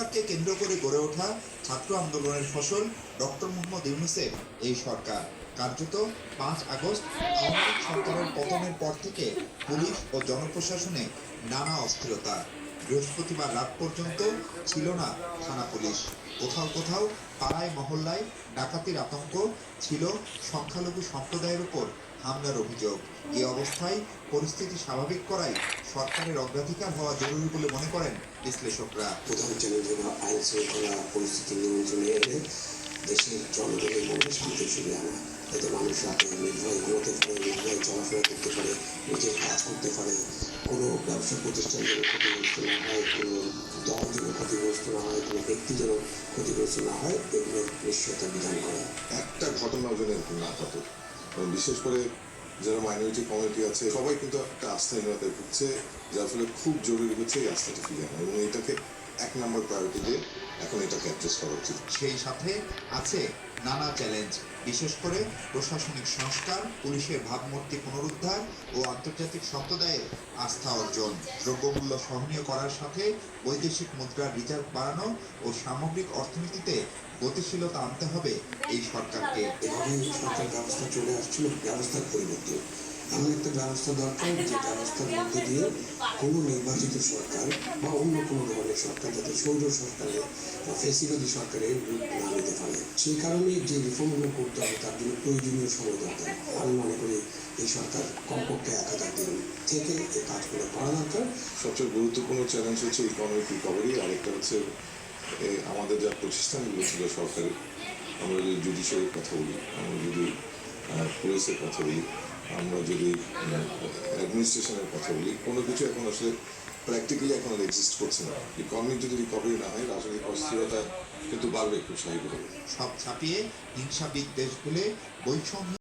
সরকারকে কেন্দ্র করে গড়ে ওঠা ছাত্র আন্দোলনের ফসল ডক্টর মোহাম্মদ ইউনূসের এই সরকার। কার্যত 5 আগস্ট আওয়ামী লীগ সরকারের পতনের পর থেকে পুলিশ ও জনপ্রশাসনে নানা অস্থিরতা। বৃহস্পতিবার রাত পর্যন্ত ছিল না থানা পুলিশ। কোথাও কোথাও পাড়ায় মহল্লায় ডাকাতির আতঙ্ক, ছিল সংখ্যালঘু সম্প্রদায়ের উপর হামলার অভিযোগ। এই অবস্থায় পরিস্থিতি স্বাভাবিক করাই সরকারের অগ্রাধিকার হওয়া জরুরি বলে মনে করেন বিশ্লেষকরা। প্রধান চ্যালেঞ্জ হলো আইন শৃঙ্খলা পরিস্থিতি নিয়ন্ত্রণে এনে দেশের জনগণের মধ্যে শান্তি ফিরিয়ে আনা, যাতে মানুষ রাতে নির্ভয়ে ঘুমাতে পারে, নির্ভয়ে চলাফেরা করতে পারে, নিজের কাজ করতে পারে, কোনো ব্যবসা প্রতিষ্ঠান যেন ক্ষতিগ্রস্ত না হয়, কোনো দল যেন ক্ষতিগ্রস্ত না হয়, কোনো ব্যক্তি যেন ক্ষতিগ্রস্ত না হয়, এগুলোর নিশ্চয়তা বিধান করা। একটা ঘটনার জন্য এরকম না ঘটে, এবং বিশেষ করে যারা মাইনরিটি কমিউনিটি আছে সবাই কিন্তু একটা আস্থাহীনতায় ভুগছে, যার ফলে খুব জরুরি হচ্ছে এই আস্থাটা ফিরিয়ে আনা, এবং এটাকে 1 নম্বর প্রায়োরিটি দিয়ে এখন এটাকে অ্যাড্রেস করা উচিত। সেই সাথে আছে নানা চ্যালেঞ্জ, বিশেষ করে প্রশাসনিক সংস্কার, পুলিশের ভাবমূর্তি পুনরুদ্ধার ও আন্তর্জাতিক সম্প্রদায়ের আস্থা অর্জন। দ্রব্যমূল্য সহনীয় করার সাথে বৈদেশিক মুদ্রার রিজার্ভ বাড়ানো ও সামগ্রিক অর্থনীতিতে গতিশীলতা আনতে হবে এই সরকারকে। এভাবে সরকার ব্যবস্থা চলে আসছিল, ব্যবস্থার পরিবর্তন এমন একটা ব্যবস্থা দরকার যে ব্যবস্থার মধ্যে দিয়ে কোনো নির্বাচিত সরকার বা অন্য কোনো ধরনের সরকার যাতে সৌর সরকারের বা ফেসিবাদী সরকারের রূপ না নিতে পারে। সেই কারণে যে রিফর্মগুলো করতে হবে তার জন্য প্রয়োজনীয় সময় দরকার। আমি মনে করি এই সরকার কমপক্ষে 1000 দিন থেকে এই কাজগুলো করা দরকার। সবচেয়ে গুরুত্বপূর্ণ চ্যালেঞ্জ হচ্ছে ইকোনমিক রিকভারি, আরেকটা হচ্ছে আমাদের যা প্রতিষ্ঠানগুলো ছিল সরকারের, আমরা যদি জুডিশিয়ারির কথা বলি, আমরা যদি পুলিশের কথা বলি, আমরা যদি অ্যাডমিনিস্ট্রেশনের কথা বলি, কোনো কিছু এখন আসলে প্র্যাকটিক্যালি এখন আর এক্সিস্ট করছে না। ইকোনমিক যদি রিকভারি না হয়, রাজনৈতিক অস্থিরতা কিন্তু বাড়বে খুব স্বাভাবিকভাবে। সব ছাপিয়ে হিংসা বিদ্বেষ ভুলে বৈষম্য